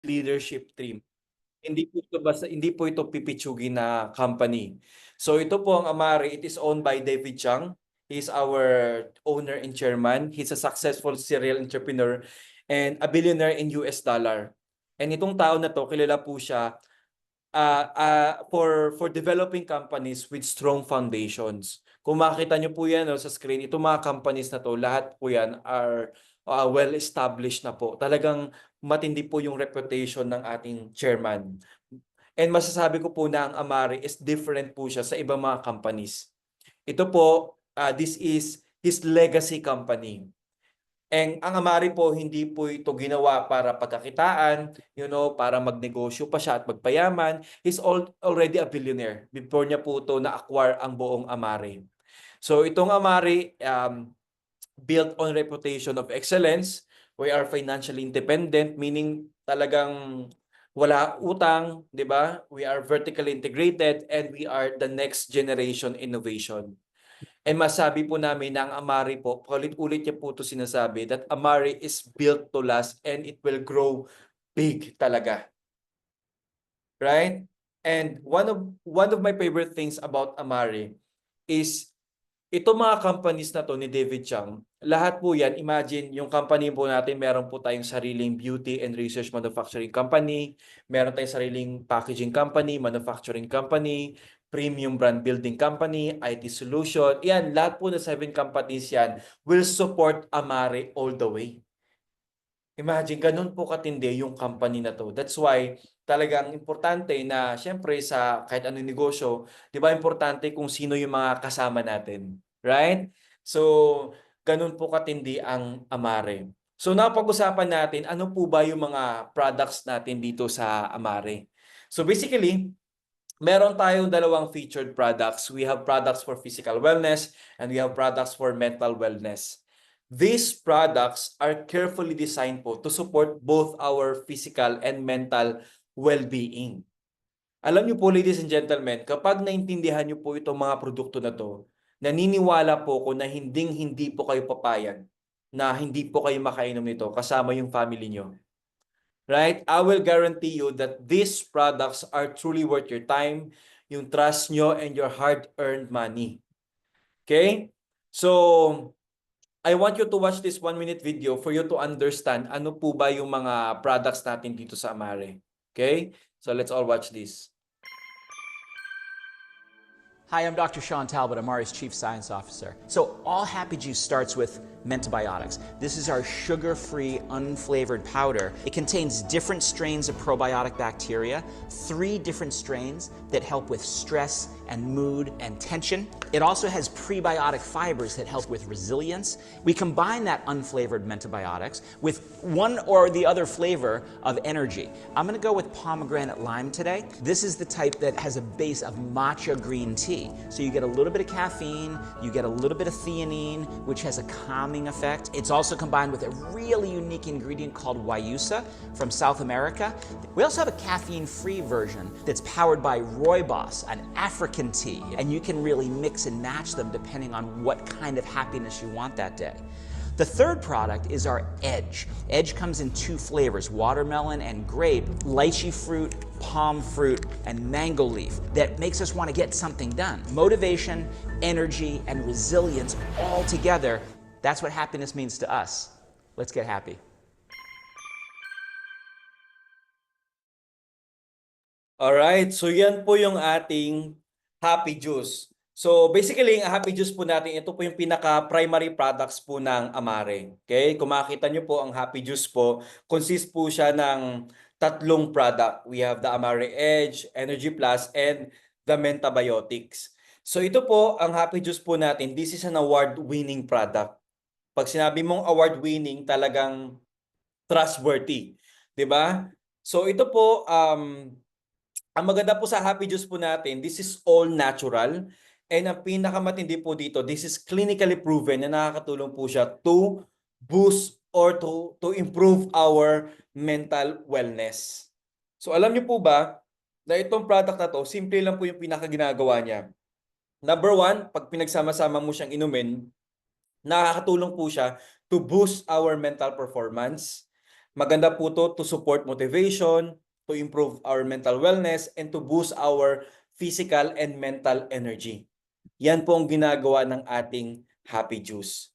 leadership team. Hindi po ito pipitsugin na company. So ito po ang Amare, it is owned by David Chang. He's our owner and chairman. He's a successful serial entrepreneur and a billionaire in US dollar. And itong tao na to, kilala po siya for developing companies with strong foundations. Kung makita nyo po yan sa screen, itong mga companies na to, lahat po yan are well-established na po. Talagang matindi po yung reputation ng ating chairman. And masasabi ko po na ang Amare is different po siya sa ibang mga companies. Ito po, this is his legacy company. Ang Amari po, hindi po ito ginawa para pagkakitaan, para magnegosyo pa siya at magpayaman. He's already a billionaire before niya po ito na-acquire ang buong Amari. So itong Amari, built on reputation of excellence. We are financially independent, meaning talagang wala utang, di ba? We are vertically integrated and we are the next generation innovation. And masabi po namin na ang Amari po, ulit-ulit niya po ito sinasabi, that Amari is built to last and it will grow big talaga. Right? And one of my favorite things about Amari is itong mga companies na to ni David Chang, lahat po yan, imagine yung company po natin, meron po tayong sariling beauty and research manufacturing company, meron tayong sariling packaging company, manufacturing company, premium brand building company, IT solution. Yan, lahat po na 7 companies yan will support Amare all the way. Imagine, ganun po katindi yung company na to. That's why talagang importante na syempre sa kahit anong negosyo, 'di ba importante kung sino yung mga kasama natin, right? So, ganun po katindi ang Amare. So, napag-usapan natin ano po ba yung mga products natin dito sa Amare. So, basically, meron tayong dalawang featured products. We have products for physical wellness and we have products for mental wellness. These products are carefully designed po to support both our physical and mental well-being. Alam niyo po, ladies and gentlemen, kapag naintindihan niyo po itong mga produkto na to, naniniwala po ko na hindi po kayo papayag na hindi po kayo makainom nito kasama yung family niyo. Right? I will guarantee you that these products are truly worth your time, yung trust nyo, and your hard-earned money. Okay? So, I want you to watch this 1-minute video for you to understand ano po ba yung mga products natin dito sa Amare. Okay? So, let's all watch this. Hi, I'm Dr. Sean Talbot, Amari's Chief Science Officer. So, all Happy Juice starts with Mentabiotics. This is our sugar-free, unflavored powder. It contains different strains of probiotic bacteria, 3 different strains that help with stress and mood and tension. It also has prebiotic fibers that help with resilience. We combine that unflavored Mentabiotics with one or the other flavor of energy. I'm gonna go with pomegranate lime today. This is the type that has a base of matcha green tea. So you get a little bit of caffeine, you get a little bit of theanine, which has a calming effect. It's also combined with a really unique ingredient called Guayusa from South America. We also have a caffeine-free version that's powered by Rooibos, an African tea, and you can really mix and match them depending on what kind of happiness you want that day. The third product is our Edge. Edge comes in 2 flavors, watermelon and grape, lychee fruit, palm fruit, and mango leaf. That makes us want to get something done. Motivation, energy, and resilience all together. That's what happiness means to us. Let's get happy. Alright, so yan po yung ating Happy Juice. So basically, ang Happy Juice po natin, ito po yung pinaka-primary products po ng Amare. Okay? Kung makikita nyo po, ang Happy Juice po, consist po siya ng 3 product. We have the Amare Edge, Energy Plus, and the Mentabiotics. So ito po, ang Happy Juice po natin, this is an award-winning product. Pag sinabi mong award-winning, talagang trustworthy. 'Di ba? So ito po, ang maganda po sa Happy Juice po natin, this is all natural. And ang pinakamatindi po dito, this is clinically proven na nakakatulong po siya to boost or to improve our mental wellness. So alam niyo po ba na itong product na to, simple lang po yung pinakaginagawa niya. Number 1, pag pinagsama-sama mo siyang inumin, nakakatulong po siya to boost our mental performance. Maganda po to support motivation, to improve our mental wellness, and to boost our physical and mental energy. Yan po ang ginagawa ng ating Happy Juice.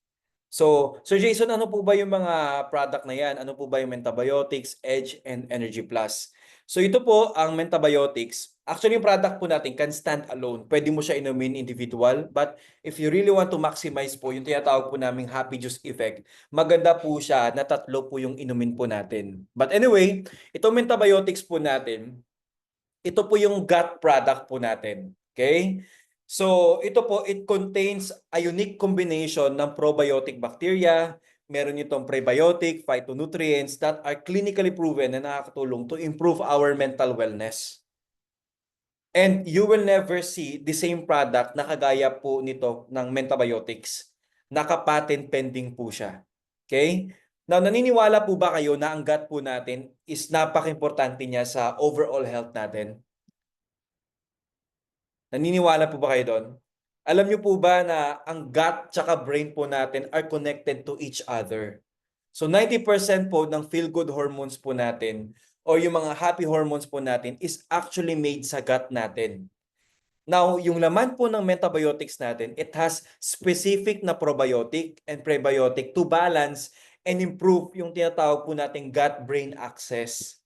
So, Sir Jason, ano po ba yung mga product na yan? Ano po ba yung Mentabiotics, Edge, and Energy Plus? So, ito po ang Mentabiotics. Actually, yung product po natin can stand alone. Pwede mo siya inumin individual. But if you really want to maximize po yung tinatawag po naming Happy Juice effect, maganda po siya na 3 po yung inumin po natin. But anyway, itong Mentabiotics po natin, ito po yung gut product po natin. Okay? So, ito po, it contains a unique combination ng probiotic bacteria, meron itong prebiotic, phytonutrients that are clinically proven na nakakatulong to improve our mental wellness. And you will never see the same product na kagaya po nito ng Mentabiotics. Naka-patent pending po siya. Okay? Now, naniniwala po ba kayo na ang gut po natin is napaka-importante niya sa overall health natin? Naniniwala po ba kayo doon? Alam niyo po ba na ang gut tsaka brain po natin are connected to each other? So 90% po ng feel-good hormones po natin o yung mga happy hormones po natin is actually made sa gut natin. Now, yung laman po ng Mentabiotics natin, it has specific na probiotic and prebiotic to balance and improve yung tinatawag po nating gut-brain axis.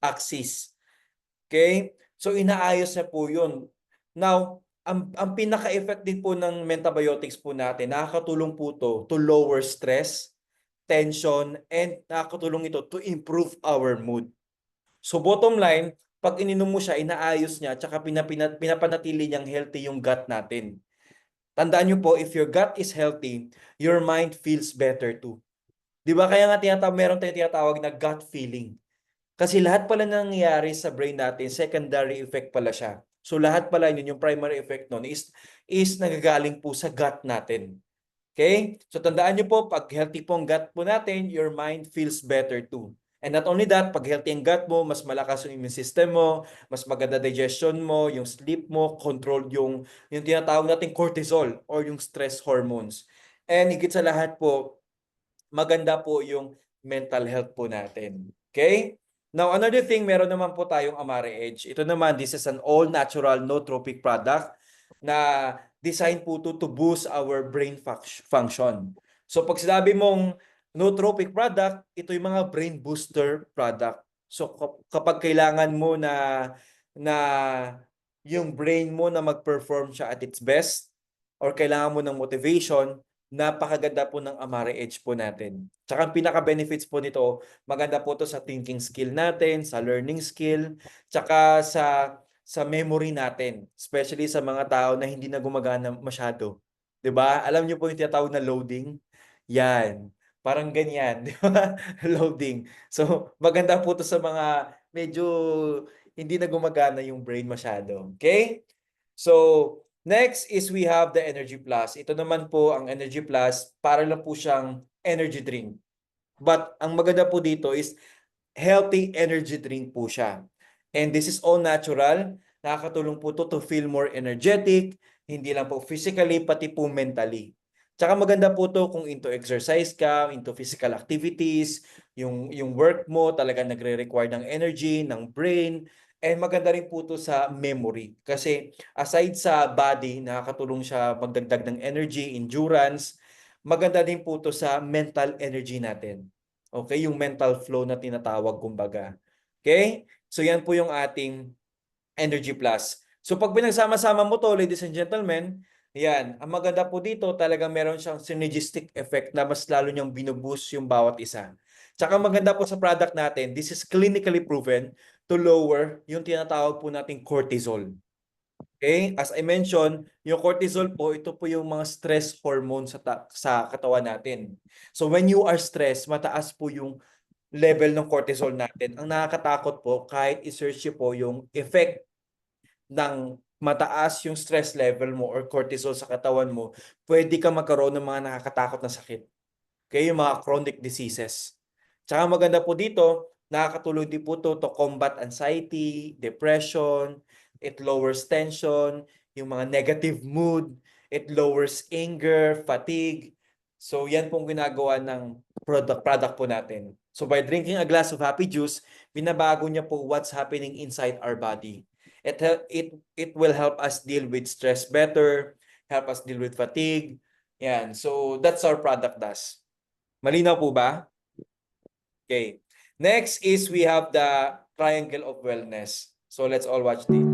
Okay? So inaayos na po yun. Now, ang pinaka-effect din po ng Mentabiotics po natin, nakakatulong po to lower stress, tension, and nakakatulong ito to improve our mood. So bottom line, pag ininom mo siya, inaayos niya, tsaka pinapanatili niyang healthy yung gut natin. Tandaan niyo po, if your gut is healthy, your mind feels better too. Di ba? Kaya nga meron tayong tinatawag na gut feeling. Kasi lahat pala nangyayari sa brain natin, secondary effect pala siya. So lahat pala yun, yung primary effect nun is nagagaling po sa gut natin. Okay? So tandaan nyo po, pag healthy po ang gut po natin, your mind feels better too. And not only that, pag healthy ang gut mo, mas malakas yung immune system mo, mas maganda digestion mo, yung sleep mo, controlled yung tinatawag natin cortisol or yung stress hormones. And higit sa lahat po, maganda po yung mental health po natin. Okay? Now, another thing, meron naman po tayong Amare Edge. Ito naman, this is an all-natural, no-tropic product na designed po to boost our brain function. So, pag sinabi mong no-tropic product, ito yung mga brain booster product. So, kapag kailangan mo na yung brain mo na mag-perform siya at its best, or kailangan mo ng motivation, napakaganda po ng Amare Edge po natin. Tsaka ang pinaka-benefits po nito, maganda po to sa thinking skill natin, sa learning skill, tsaka sa memory natin, especially sa mga tao na hindi na gumagana masyado. 'Di ba? Alam niyo po yung tinatawag na loading? Yan. Parang ganyan, 'di ba? Loading. So, maganda po to sa mga medyo hindi na gumagana yung brain masyado. Okay? So, next is we have the Energy Plus. Ito naman po ang Energy Plus, para lang po siyang energy drink. But ang maganda po dito is healthy energy drink po siya. And this is all natural. Nakakatulong po to feel more energetic, hindi lang po physically, pati po mentally. Tsaka maganda po to kung into exercise ka, into physical activities, yung work mo talaga nagre-require ng energy, ng brain, and maganda rin po to sa memory. Kasi aside sa body, nakakatulong siya magdagdag ng energy, endurance, maganda din po to sa mental energy natin. Okay, yung mental flow na tinatawag kumbaga. Okay? So yan po yung ating Energy Plus. So pag pinagsama-sama mo to, ladies and gentlemen, yan, ang maganda po dito, talagang meron siyang synergistic effect na mas lalo niyang binuboost yung bawat isa. Tsaka maganda po sa product natin, this is clinically proven to lower yung tinatawag po nating cortisol. Okay? As I mentioned, yung cortisol po, ito po yung mga stress hormone sa katawan natin. So when you are stressed, mataas po yung level ng cortisol natin. Ang nakakatakot po, kahit i-search nyo po yung effect ng mataas yung stress level mo or cortisol sa katawan mo, pwede ka magkaroon ng mga nakakatakot na sakit. Okay? Yung mga chronic diseases. Tsaka maganda po dito, nakakatulong din po to combat anxiety, depression, it lowers tension, yung mga negative mood, it lowers anger, fatigue. So yan pong ginagawa ng product po natin. So by drinking a glass of happy juice, binabago niya po what's happening inside our body. It will help us deal with stress better, help us deal with fatigue. Yan. So that's our product does. Malinaw po ba? Okay. Next is we have the triangle of wellness. So let's all watch this.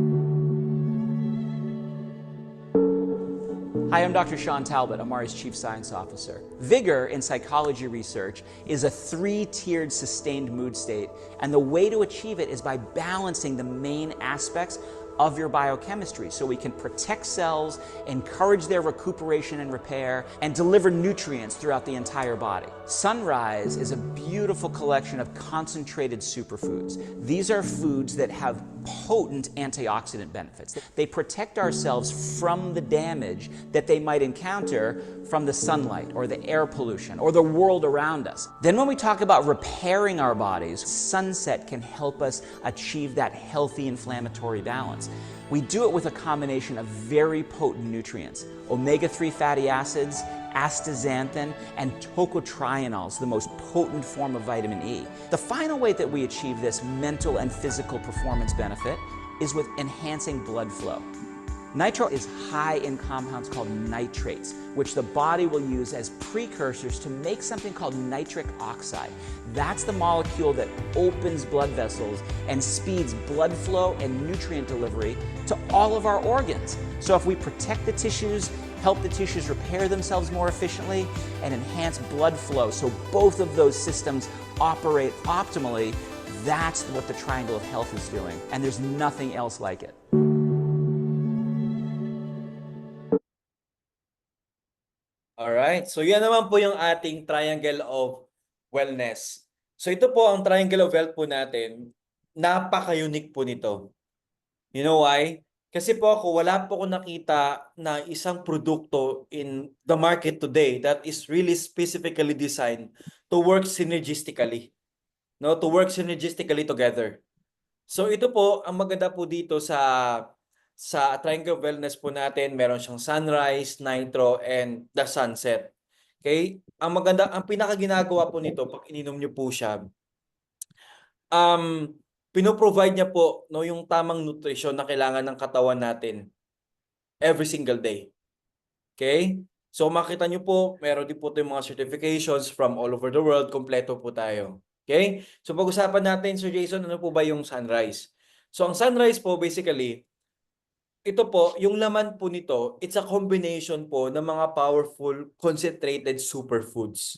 Hi, I'm Dr. Sean Talbot, Amari's Chief Science Officer. Vigor in psychology research is a three-tiered sustained mood state, and the way to achieve it is by balancing the main aspects of your biochemistry so we can protect cells, encourage their recuperation and repair, and deliver nutrients throughout the entire body. Sunrise is a beautiful collection of concentrated superfoods. These are foods that have potent antioxidant benefits. They protect ourselves from the damage that they might encounter from the sunlight or the air pollution or the world around us. Then when we talk about repairing our bodies, sunset can help us achieve that healthy inflammatory balance. We do it with a combination of very potent nutrients, omega-3 fatty acids, astaxanthin, and tocotrienols, the most potent form of vitamin E. The final way that we achieve this mental and physical performance benefit is with enhancing blood flow. Nitro is high in compounds called nitrates, which the body will use as precursors to make something called nitric oxide. That's the molecule that opens blood vessels and speeds blood flow and nutrient delivery to all of our organs. So if we protect the tissues, help the tissues repair themselves more efficiently, and enhance blood flow so both of those systems operate optimally, that's what the Triangle of Health is doing. And there's nothing else like it. Alright, so yan naman po yung ating triangle of wellness. So ito po ang triangle of health po natin. Napaka-unique po nito. You know why? Kasi po ako, wala po ako nakita na isang produkto in the market today that is really specifically designed to work synergistically. No, to work synergistically together. So ito po, ang maganda po dito sa Triangle of Wellness po natin, meron siyang sunrise, nitro, and the sunset. Okay? Ang maganda, ang pinakaginagawa po nito, pag ininom niyo po siya, pinoprovide niya po no, yung tamang nutrition na kailangan ng katawan natin every single day. Okay? So makita niyo po, meron din po tayong mga certifications from all over the world, kompleto po tayo. Okay? So pag-usapan natin, Sir Jason, ano po ba yung sunrise? So ang sunrise po, basically, ito po, yung laman po nito, it's a combination po ng mga powerful concentrated superfoods.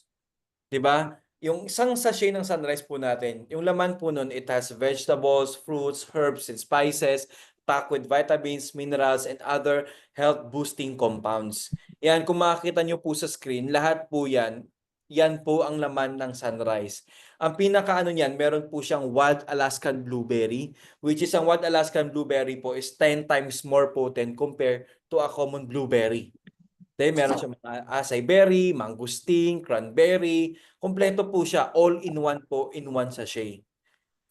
'Di ba? Yung isang sachet ng sunrise po natin, yung laman po nun, it has vegetables, fruits, herbs, and spices, packed with vitamins, minerals, and other health-boosting compounds. Yan, kung makikita nyo po sa screen, lahat po yan, yan po ang laman ng sunrise. Ang pinakaano niyan, meron po siyang wild Alaskan blueberry, which is ang wild Alaskan blueberry po is 10 times more potent compared to a common blueberry. Then meron siya mga acai berry, mangosteen, cranberry, kompleto po siya, all in one po, in one sachet.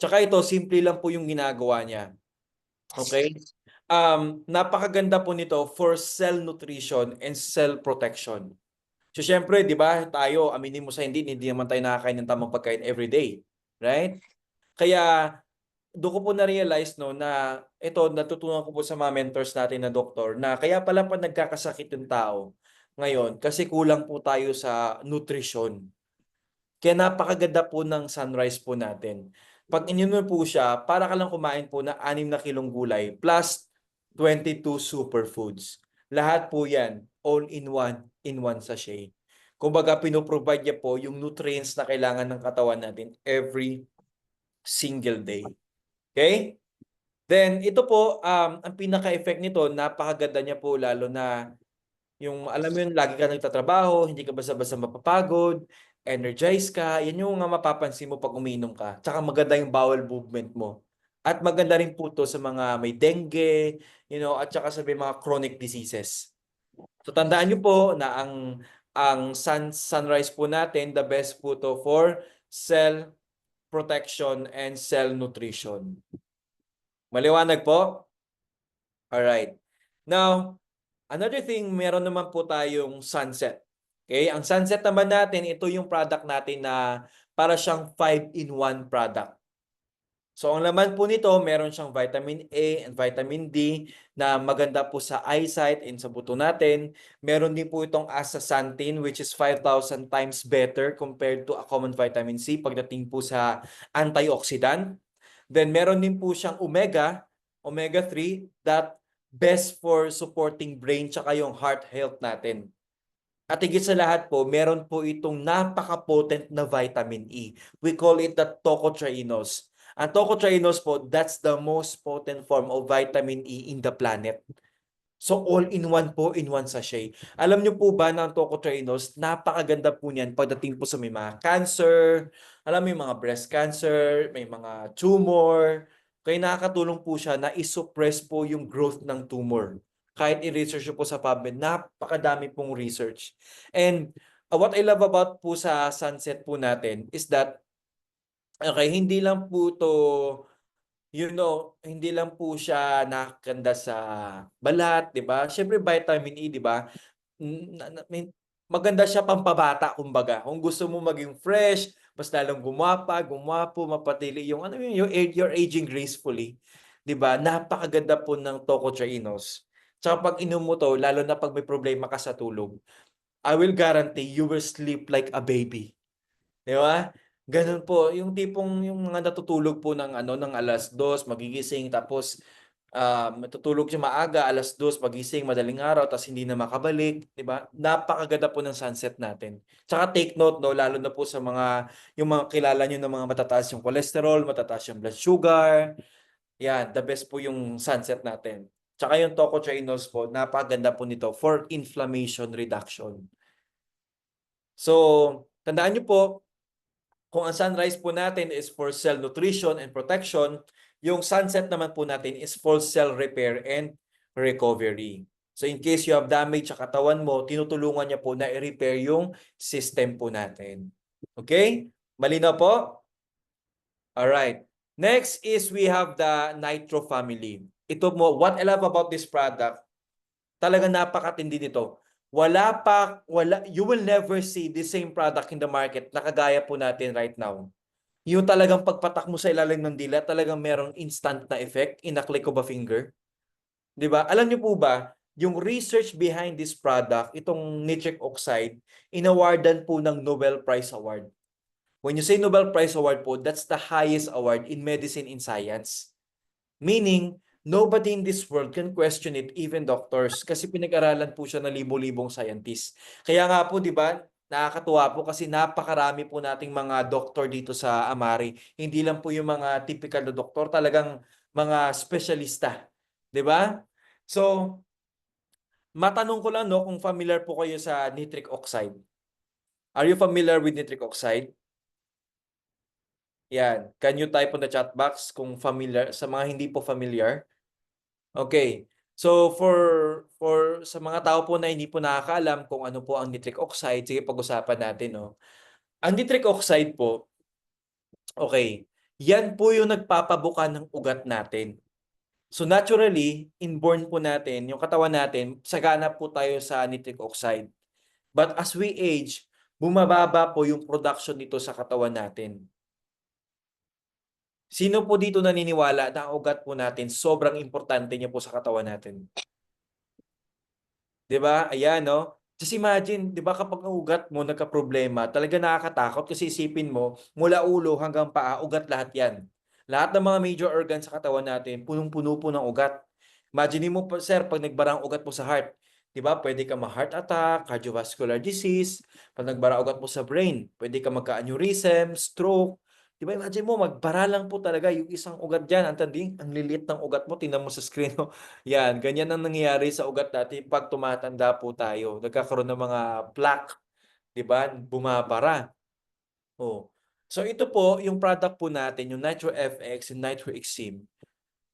Tsaka ito, simple lang po yung ginagawa niya. Okay? Napakaganda po nito for cell nutrition and cell protection. So syempre, 'di ba, tayo aminin mo sa hindi naman tayo nakakain ng tamang pagkain every day, right? Kaya doon ko po na-realize no na ito natutunan ko po sa mga mentors natin na doktor na kaya pala pa nagkakasakit yung tao ngayon kasi kulang po tayo sa nutrition. Kaya napakaganda po ng sunrise po natin. Pag ininom po siya, para ka lang kumain po na 6 na kilong gulay plus 22 superfoods. Lahat po yan, all in one sachet. Kumbaga, pinoprovide niya po yung nutrients na kailangan ng katawan natin every single day. Okay? Then, ito po, ang pinaka-effect nito, napakaganda niya po lalo na yung, alam mo yun, lagi ka nagtatrabaho, hindi ka basta-basta mapapagod, energize ka, yan yung nga mapapansin mo pag uminom ka. Tsaka maganda yung bowel movement mo. At maganda rin po to sa mga may dengue, at tsaka sa may mga chronic diseases. So tandaan nyo po na ang sunrise po natin, the best po to for cell protection and cell nutrition. Maliwanag po? Alright. Now, another thing, meron naman po tayong sunset. Okay? Ang Sunset naman natin, ito yung product natin na para siyang 5-in-1 product. So ang laman po nito, meron siyang vitamin A and vitamin D na maganda po sa eyesight and sa buto natin. Meron din po itong astaxanthin which is 5,000 times better compared to a common vitamin C pagdating po sa antioxidant. Then meron din po siyang omega 3 that best for supporting brain tsaka yung heart health natin. At higit sa lahat po, meron po itong napaka-potent na vitamin E. We call it the tocotrienose. Ang tocotrienose po, that's the most potent form of vitamin E in the planet. So all-in-one po, in one sachet. Alam niyo po ba na ang tocotrienose, napakaganda po niyan pagdating po sa may mga cancer, alam mo yung mga breast cancer, may mga tumor, kaya nakakatulong po siya na isuppress po yung growth ng tumor. Kahit i-research nyo po sa PubMed, napakadami pong research. And what I love about po sa Sunset po natin is that, okay, hindi lang po to, hindi lang po siya nakakanda sa balat, di ba? Siyempre vitamin E, di ba? Maganda siya pampabata, kumbaga. Kung gusto mo maging fresh, mas lalong gumwapo, mapatili yung you're aging gracefully. 'Di ba? Napakaganda po ng tocotrienose. Tsaka pag inom mo to, lalo na pag may problema ka sa tulog, I will guarantee you will sleep like a baby. 'Di ba? Ganun po, yung tipong yung mga natutulog po ng 2:00 magigising tapos matutulog siya maaga, 2:00 magising madaling araw tapos hindi na makabalik, 'di ba? Napakaganda po ng Sunset natin. Tsaka take note, no, lalo na po sa yung mga kilala niyo ng mga matataas yung cholesterol, matataas yung blood sugar. Yan, the best po yung Sunset natin. Tsaka yung tocotrienose po, napakaganda po nito for inflammation reduction. So, tandaan niyo po, kung ang Sunrise po natin is for cell nutrition and protection, yung Sunset naman po natin is for cell repair and recovery. So in case you have damage sa katawan mo, tinutulungan niya po na i-repair yung system po natin. Okay? Malinaw po? Alright. Next is we have the Nitro family. Ito mo, what I love about this product, talagang napakatindi nito. You will never see the same product in the market na kagaya po natin right now. Yung talagang pagpatak mo sa ilalim ng dila, talagang merong instant na effect in a click of a finger. 'Di ba? Alam niyo po ba, yung research behind this product, itong nitric oxide, inawardan po ng Nobel Prize Award. When you say Nobel Prize Award po, that's the highest award in medicine and science. Meaning, nobody in this world can question it, even doctors, kasi pinag-aralan po siya ng libo-libong scientists. Kaya nga po, di ba, nakakatuwa po kasi napakarami po nating mga doktor dito sa Amari. Hindi lang po yung mga typical na doktor, talagang mga espesyalista. Di ba? So, matanong ko lang, no, kung familiar po kayo sa nitric oxide. Are you familiar with nitric oxide? Yan. Can you type on the chat box kung familiar, sa mga hindi po familiar? Okay. So for sa mga tao po na hindi po nakakaalam kung ano po ang nitric oxide, sige pag-usapan natin, no. Ang nitric oxide po, okay, yan po yung nagpapabuka ng ugat natin. So naturally, inborn po natin, yung katawan natin, sagana po tayo sa nitric oxide. But as we age, bumababa po yung production nito sa katawan natin. Sino po dito naniniwala na ang ugat po natin sobrang importante niya po sa katawan natin? 'Di ba? Ayan, no? Just imagine, 'di ba kapag ang ugat mo nagka-problema, talaga nakakatakot kasi isipin mo, mula ulo hanggang paa, ugat lahat 'yan. Lahat ng mga major organs sa katawan natin, punong-puno po ng ugat. Imagine mo po, sir, pag nagbara ang ugat mo sa heart, 'di ba? Pwede ka ma-heart attack, cardiovascular disease, pag nagbara ang ugat mo sa brain, pwede ka magka-aneurysm, stroke. 'Di ba? Imagine mo, magbara lang po talaga yung isang ugat diyan. Ang tanding, ang liliit ng ugat mo, tingnan mo sa screen. Yan, ganyan ang nangyayari sa ugat natin pag tumatanda po tayo. Nagkakaroon ng mga plaque, 'di ba? Bumabara. Oh. So ito po, yung product po natin, yung Nitro FX and Nitro Exim.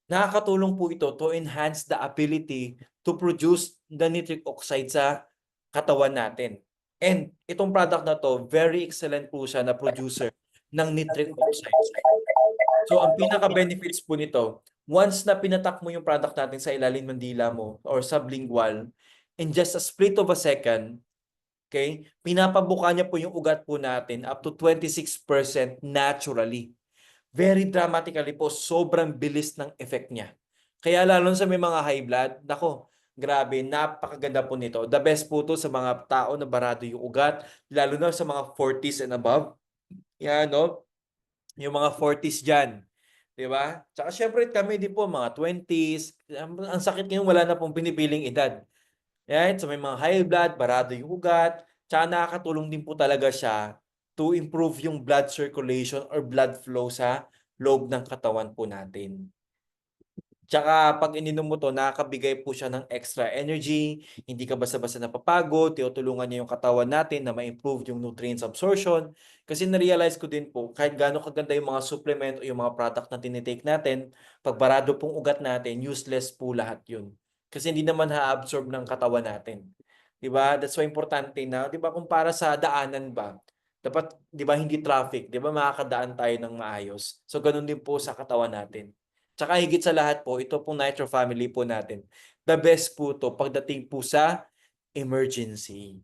Nakakatulong po ito to enhance the ability to produce the nitric oxide sa katawan natin. And itong product na to, very excellent po siya na producer ng nitric oxide. So ang pinaka-benefits po nito, once na pinatak mo yung product natin sa ilalim ng dila mo or sublingual, in just a split of a second, Okay? Pinapabuka niya po yung ugat po natin up to 26% naturally. Very dramatically po, sobrang bilis ng effect niya. Kaya lalo sa may mga high blood, nako, grabe, napakaganda po nito. The best po to sa mga tao na barado yung ugat, lalo na sa mga 40s and above. Yan, no? Yung mga 40s dyan. Di ba? Tsaka syempre kami din po, mga 20s. Ang sakit ngayon, wala na pong pinipiling edad. Right? So may mga high blood, barado yung ugat. Tsaka nakakatulong din po talaga siya to improve yung blood circulation or blood flow sa loob ng katawan po natin. Tsaka pag ininom mo to, nakakabigay po siya ng extra energy, hindi ka basta-basta napapagod, tinutulungan niya yung katawan natin na ma-improve yung nutrients absorption. Kasi na-realize ko din po, kahit gaano kaganda yung mga supplement o yung mga product na tinitake natin, pag barado pong ugat natin, useless po lahat yun. Kasi hindi naman ha-absorb ng katawan natin. 'Di ba? That's why importante na, 'di ba, kung para sa daanan ba, dapat 'di ba hindi traffic, 'di ba makakadaan tayo ng maayos. So ganun din po sa katawan natin. Tsaka higit sa lahat po, ito pong Nitro Family po natin. The best po to pagdating po sa emergency.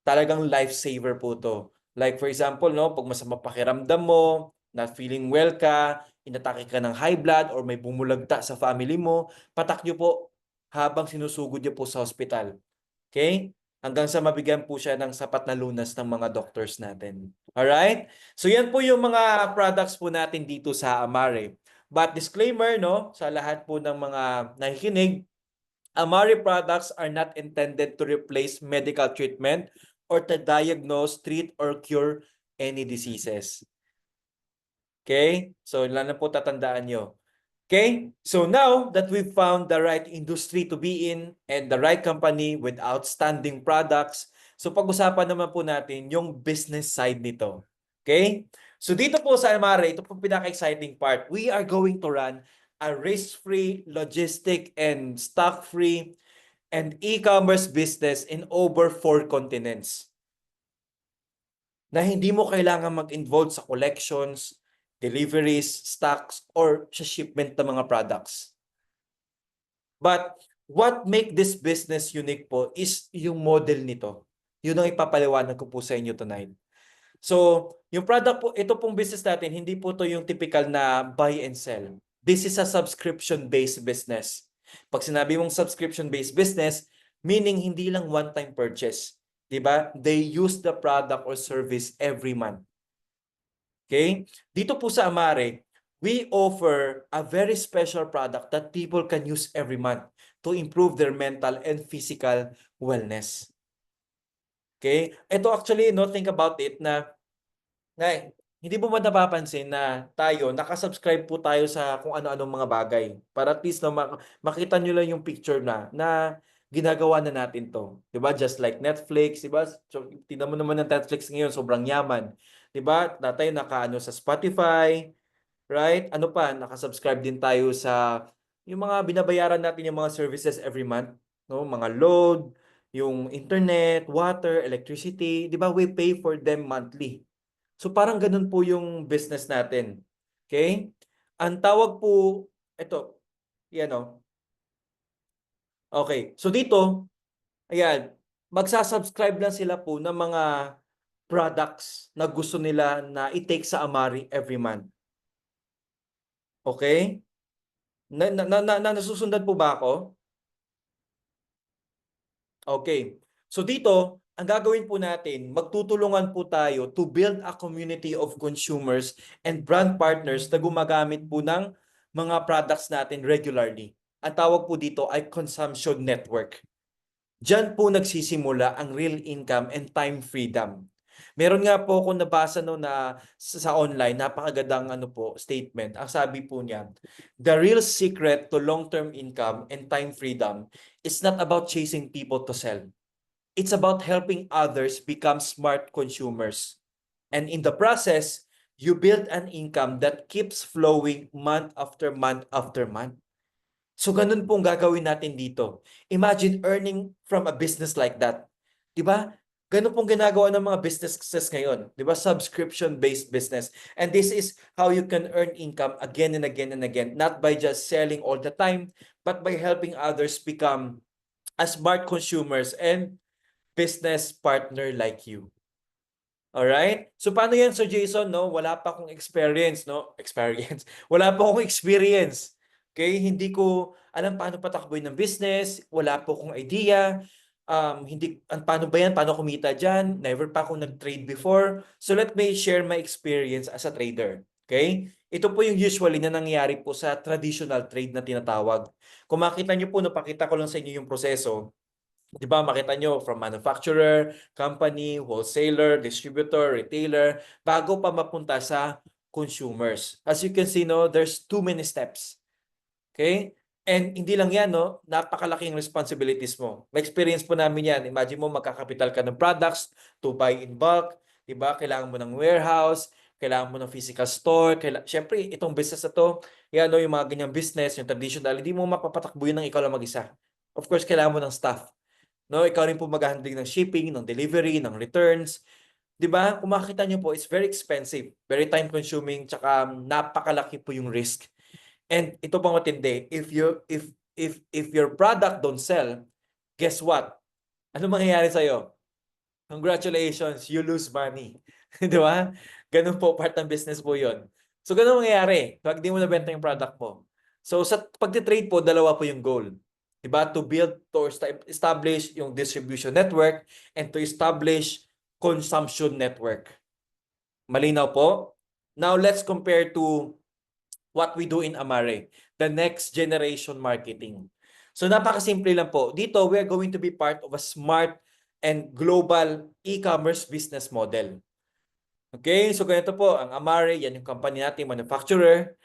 Talagang lifesaver po to. Like for example, no, pag masama pakiramdam mo, not feeling well ka, inatake ka ng high blood or may bumulagta sa family mo, patak nyo po habang sinusugod nyo po sa hospital. Okay? Hanggang sa mabigyan po siya ng sapat na lunas ng mga doctors natin. Alright? So yan po yung mga products po natin dito sa Amare. But disclaimer, no, sa lahat po ng mga nakikinig, Amare products are not intended to replace medical treatment or to diagnose, treat, or cure any diseases. Okay? So, lang na po tatandaan nyo. Okay? So now that we've found the right industry to be in and the right company with outstanding products, so pag-usapan naman po natin yung business side nito. Okay? So dito po sa Amare, ito po pinaka-exciting part. We are going to run a risk-free, logistic, and stock-free and e-commerce business in over 4 continents na hindi mo kailangan mag-involve sa collections, deliveries, stocks, or sa shipment ng mga products. But what make this business unique po is yung model nito. Yun ang ipapaliwanag ko po sa inyo tonight. So, yung product po, ito pong business natin, hindi po to yung typical na buy and sell. This is a subscription-based business. Pag sinabi mong subscription-based business, meaning hindi lang one-time purchase. 'Di ba? They use the product or service every month. Okay? Dito po sa Amare, we offer a very special product that people can use every month to improve their mental and physical wellness. Okay? Ito actually, no, think about it na hindi mo ba napapansin na tayo, nakasubscribe po tayo sa kung ano-anong mga bagay. Para at least no, makita nyo lang yung picture na ginagawa na natin to. 'Di ba? Just like Netflix, 'di ba? So, tingnan mo naman ng Netflix ngayon, sobrang yaman. 'Di ba? Dati nakaano sa Spotify, right? Ano pa, nakasubscribe din tayo sa yung mga binabayaran natin yung mga services every month, no? Mga load, yung internet, water, electricity, 'di ba? We pay for them monthly. So parang ganun po yung business natin. Okay? Ang tawag po, ito, yan o. Okay. So dito, ayan, magsasubscribe lang sila po ng mga products na gusto nila na i-take sa Amari every month. Okay? Nasusundan po ba ako? Okay. So dito, ang gagawin po natin, magtutulungan po tayo to build a community of consumers and brand partners na gumagamit po ng mga products natin regularly. Ang tawag po dito ay consumption network. Diyan po nagsisimula ang real income and time freedom. Meron nga po akong nabasa no na sa online, napakagandang ano po, statement. Ang sabi po niya, the real secret to long-term income and time freedom is not about chasing people to sell. It's about helping others become smart consumers. And in the process, you build an income that keeps flowing month after month after month. So ganun pong gagawin natin dito. Imagine earning from a business like that. 'Di ba? Ganun pong ginagawa ng mga businesses ngayon. 'Di ba? Subscription-based business. And this is how you can earn income again and again and again. Not by just selling all the time, but by helping others become as smart consumers and business partner like you. Alright? So paano yan, Sir Jason, no? Wala pa akong experience, no? Experience. Wala pa akong experience. Okay? Hindi ko alam paano patakbuhin ng business. Wala po akong idea. Paano ba yan? Paano kumita dyan? Never pa akong nag-trade before. So let me share my experience as a trader. Okay? Ito po yung usually na nangyayari po sa traditional trade na tinatawag. Kung makita nyo po, napakita ko lang sa inyo yung proseso. Di ba, makita nyo from manufacturer, company, wholesaler, distributor, retailer, bago pa mapunta sa consumers. As you can see, no, there's too many steps. Okay? And hindi lang yan, no, napakalaking responsibilities mo. May experience po namin yan. Imagine mo, magkakapital ka ng products to buy in bulk. Di ba? Kailangan mo ng warehouse, kailangan mo ng physical store. Siyempre, itong business na to, yan, no, yung mga ganyang business, yung traditional, hindi mo mapapatakbo yun ng ikaw lang mag-isa. Of course, kailangan mo ng staff. No, ikaw rin po mag-handling ng shipping, ng delivery, ng returns. 'Di ba? Kung makita niyo po, it's very expensive, very time consuming, tsaka napakalaki po yung risk. And ito pang matindi, if your product don't sell, guess what? Ano mangyayari sa iyo? Congratulations, you lose money. 'Di ba? Ganun po, part ng business po 'yon. So ganun mangyayari pag di mo nabenta yung product mo. So sa pagte-trade po, dalawa po yung goal. Diba? To build, to establish yung distribution network and to establish consumption network. Malinaw po? Now, let's compare to what we do in Amare, the next generation marketing. So, napakasimple lang po. Dito, we are going to be part of a smart and global e-commerce business model. Okay? So, ganito po, ang Amare, yan yung company natin, manufacturer.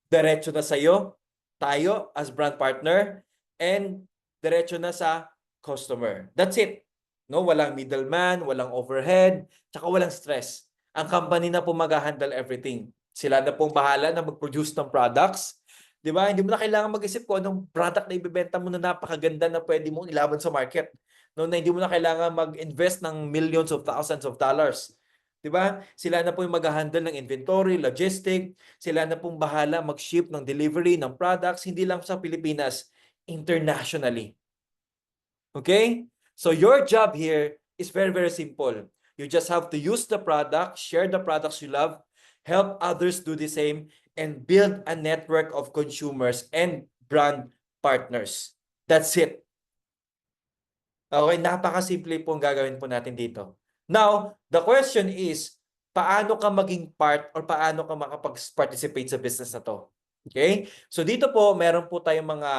Diretso na sa'yo, tayo as brand partner, and diretso na sa customer. That's it. No, walang middleman, walang overhead, tsaka walang stress. Ang company na po mag-handle everything. Sila na pong bahala na mag-produce ng products. 'Di ba? Hindi mo na kailangan mag-isip kung anong product na ibebenta mo na napakaganda na pwede mong ilaban sa market. No, na hindi mo na kailangan mag-invest ng millions of thousands of dollars. 'Di ba? Sila na po yung mag-handle ng inventory, logistic, sila na pong bahala mag-ship ng delivery ng products hindi lang sa Pilipinas, internationally. Okay? So your job here is very, very simple. You just have to use the product, share the products you love, help others do the same, and build a network of consumers and brand partners. That's it. Okay, napakasimple po ang gagawin po natin dito. Now, the question is, paano ka maging part or paano ka makapag-participate sa business na to? Okay? So dito po, meron po tayong mga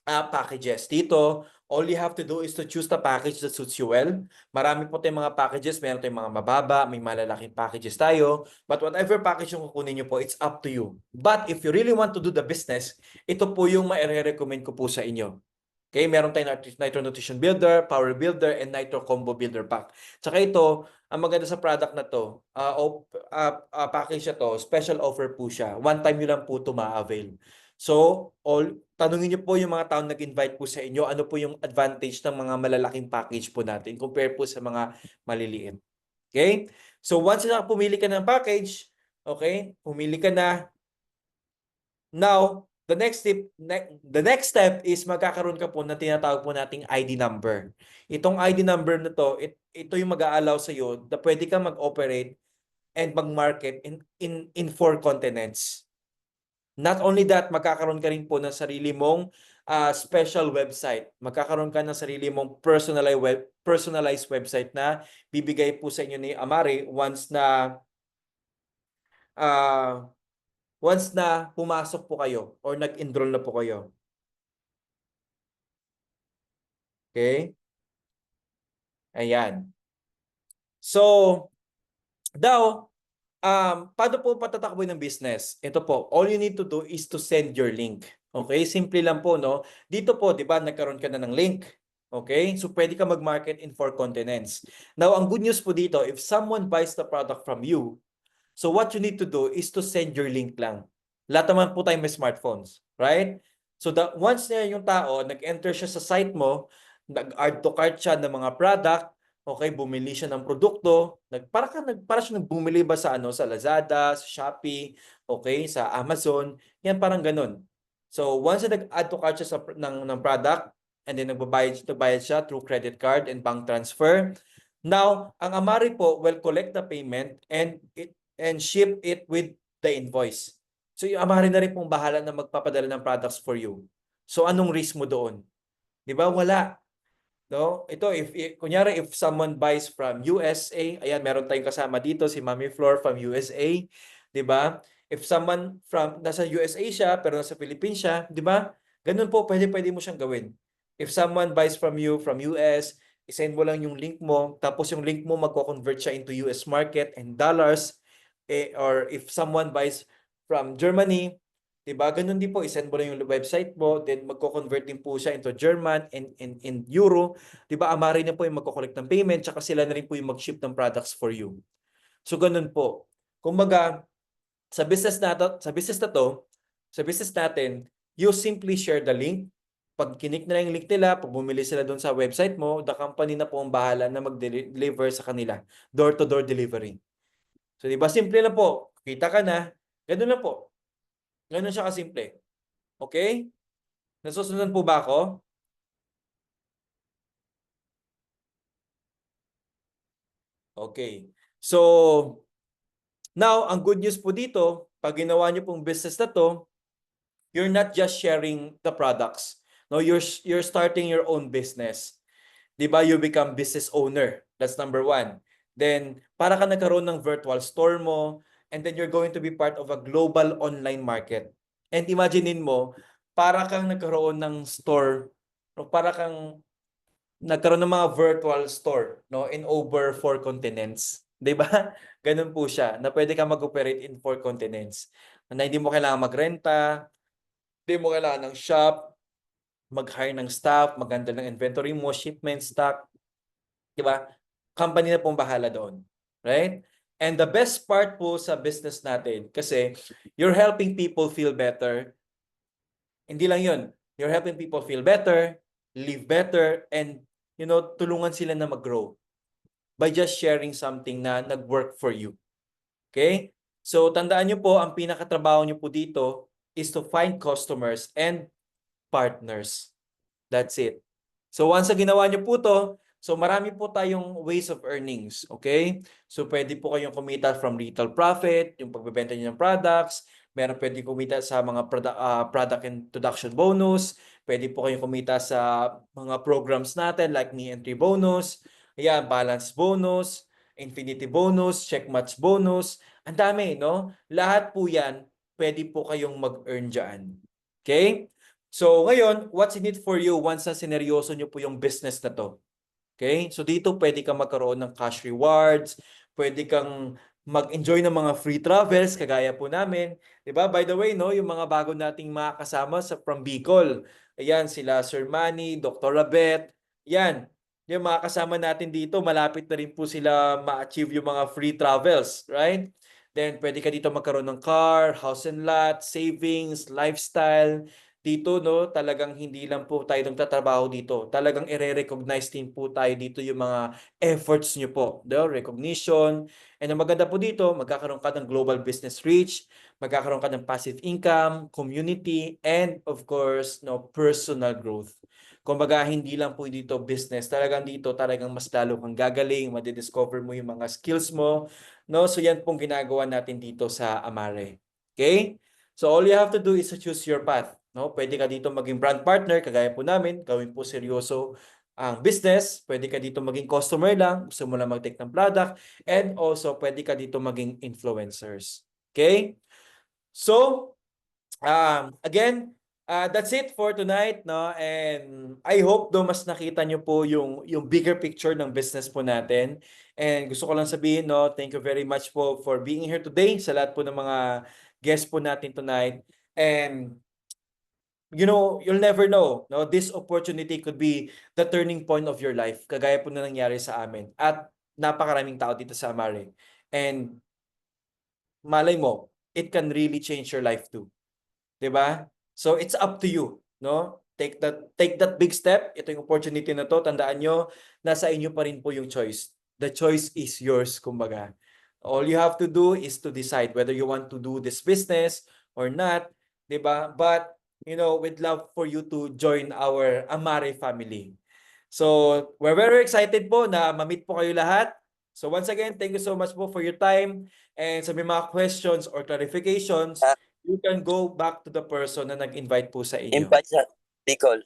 packages. Dito, all you have to do is to choose the package that suits you well. Marami po tayong mga packages. Meron tayong mga mababa, may malalaking packages tayo. But whatever package yung kukunin nyo po, it's up to you. But if you really want to do the business, ito po yung ma-recommend ko po sa inyo. Okay, meron tayong Nitro Nutrition Builder, Power Builder, and Nitro Combo Builder Pack. Tsaka ito, ang maganda sa product na to, package na to, special offer po siya. One time nyo lang po ito ma-avail. So, tanungin niyo po yung mga taong nag-invite po sa inyo, ano po yung advantage ng mga malalaking package po natin compare po sa mga maliliit. Okay? So, once na pumili ka ng package, okay, pumili ka na. Now, the next step is magkakaroon ka po na tinatawag po nating ID number. Itong ID number na to, ito yung mag-a-allow sa iyo na pwede kang mag-operate and mag-market in 4 continents. Not only that, magkakaroon ka rin po ng sarili mong special website. Magkakaroon ka ng sarili mong personalized website na bibigay po sa inyo ni Amare once na pumasok po kayo or nag-enroll na po kayo. Okay? Ayan. So, paano po patatakboy ng business? Ito po, all you need to do is to send your link. Okay? Simple lang po, no? Dito po, di ba, nagkaroon ka na ng link. Okay? So, pwede ka mag-market in 4 continents. Now, ang good news po dito, if someone buys the product from you, so what you need to do is to send your link lang. Lahat naman po tayo may smartphones. Right? So, once na yung tao, nag-enter siya sa site mo, nag-add to cart siya ng mga product, okay, bumili siya ng produkto, para siya bumili ba sa sa Lazada, sa Shopee, okay, sa Amazon, yan parang ganun. So once na nag-add to cart siya ng product, and then nagbayad siya through credit card and bank transfer. Now, ang Amari po will collect the payment and ship it with the invoice. So yung Amari na rin pong bahala na magpapadala ng products for you. So anong risk mo doon? 'Di ba? Wala. No? Ito, kunyari, if someone buys from USA, ayan, meron tayong kasama dito, si Mami Flor from USA, di ba? If someone nasa USA siya, pero nasa Philippines siya, di ba? Ganun po, pwede mo siyang gawin. If someone buys from you from US, isend mo lang yung link mo, tapos yung link mo magko-convert siya into US market and dollars, or if someone buys from Germany, diba? Ganun din po, isend mo lang yung website mo, then magko-convert din po siya into German and in euro. Diba? Amari na po yung magko-collect ng payment, tsaka sila na rin po yung mag-ship ng products for you. So ganun po. Kumbaga, sa business natin, you simply share the link. Pag kinik na yung link nila, pag bumili sila doon sa website mo, the company na po ang bahala na mag-deliver sa kanila. Door-to-door delivery. So diba, simple na po. Kita ka na. Ganun na po. Ganun siya kasimple. Okay? Nasusunod po ba ako? Okay. So, now, ang good news po dito, pag ginawa niyo pong business na to, you're not just sharing the products. No, you're starting your own business. 'Di ba? You become business owner. That's number one. Then, para ka nagkaroon ng virtual store mo, and then you're going to be part of a global online market. And imaginein mo, para kang nagkaroon ng store, o para kang nagkaroon ng mga virtual store, no, in over 4 continents. 'Di ba? Ganun po siya, na pwede kang mag-operate in 4 continents. Na hindi mo kailangan magrenta, hindi mo kailangan ng shop, mag-hire ng staff, mag-handle ng inventory mo, shipment, stock, 'di ba? Company na pong bahala doon. Right? And the best part po sa business natin, kasi you're helping people feel better. Hindi lang 'yun. You're helping people feel better, live better, and tulungan sila na mag-grow by just sharing something na nag-work for you. Okay? So, tandaan nyo po, ang pinakatrabaho nyo po dito is to find customers and partners. That's it. So, once na ginawa nyo po to, so marami po tayong ways of earnings. Okay? So, pwede po kayong kumita from retail profit, yung pagbebenta nyo ng products. Meron pwede kumita sa mga product introduction bonus. Pwede po kayong kumita sa mga programs natin like Me Entry bonus. Ayan, balance bonus, infinity bonus, check match bonus. Ang dami, no? Lahat po yan, pwede po kayong mag-earn dyan. Okay? So, ngayon, what's in it for you once na sineryoso nyo po yung business na to? Okay? So, dito pwede kang magkaroon ng cash rewards, pwede kang mag-enjoy ng mga free travels, kagaya po namin. Diba? By the way, no, yung mga bago nating mga kasama from Bicol, ayan, sila Sir Manny, Dr. Rabet, yan, yung mga kasama natin dito, malapit na rin po sila ma-achieve yung mga free travels, right? Then, pwede ka dito magkaroon ng car, house and lot, savings, lifestyle. Dito, no, talagang hindi lang po tayo nagtatrabaho dito. Talagang i-recognize din po tayo dito yung mga efforts nyo po. The recognition. And ang maganda po dito, magkakaroon ka ng global business reach, magkakaroon ka ng passive income, community, and of course, no, personal growth. Kumbaga, hindi lang po dito business. Talagang dito, talagang mas lalo kang gagaling, madidiscover mo yung mga skills mo. No? So yan pong ginagawa natin dito sa Amare. Okay? So all you have to do is to choose your path. No? Pwede ka dito maging brand partner, kagaya po namin, gawin po seryoso ang business. Pwede ka dito maging customer lang, gusto mo lang mag-take ng product. And also, pwede ka dito maging influencers. Okay? So, again, that's it for tonight, no? And I hope mas nakita nyo po yung bigger picture ng business po natin. And gusto ko lang sabihin, no, thank you very much po for being here today sa lahat po ng mga guests po natin tonight. And you'll never know, no? This opportunity could be the turning point of your life, kagaya po na nangyari sa amin. At napakaraming tao dito sa Amare. And malay mo, it can really change your life too. 'Di ba? So it's up to you, no? Take that big step. Ito yung opportunity na to. Tandaan nyo, nasa inyo pa rin po yung choice. The choice is yours, kumbaga. All you have to do is to decide whether you want to do this business or not, 'di ba? But we'd love for you to join our Amare family. So, we're very excited po na ma-meet po kayo lahat. So, once again, thank you so much po for your time. And sa may mga questions or clarifications, you can go back to the person na nag-invite po sa inyo. Invite sa Bicol.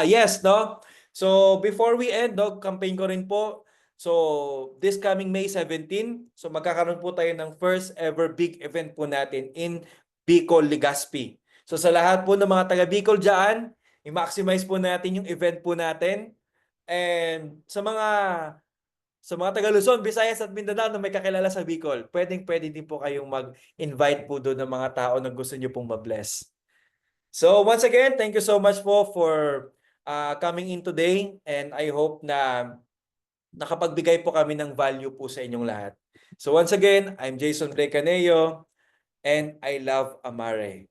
Yes, no? So, before we end, no, campaign ko rin po. So, this coming May 17, so magkakaroon po tayo ng first ever big event po natin in Bicol, Legazpi. So, sa lahat po ng mga taga Bicol dyan, i-maximize po natin yung event po natin. And sa mga taga Luzon, Visayas at Mindanao na may kakilala sa Bicol, pwede din po kayong mag-invite po doon ng mga tao na gusto nyo pong ma-bless. So once again, thank you so much po for coming in today, and I hope na nakapagbigay po kami ng value po sa inyong lahat. So once again, I'm Jason Recaneo and I love Amare.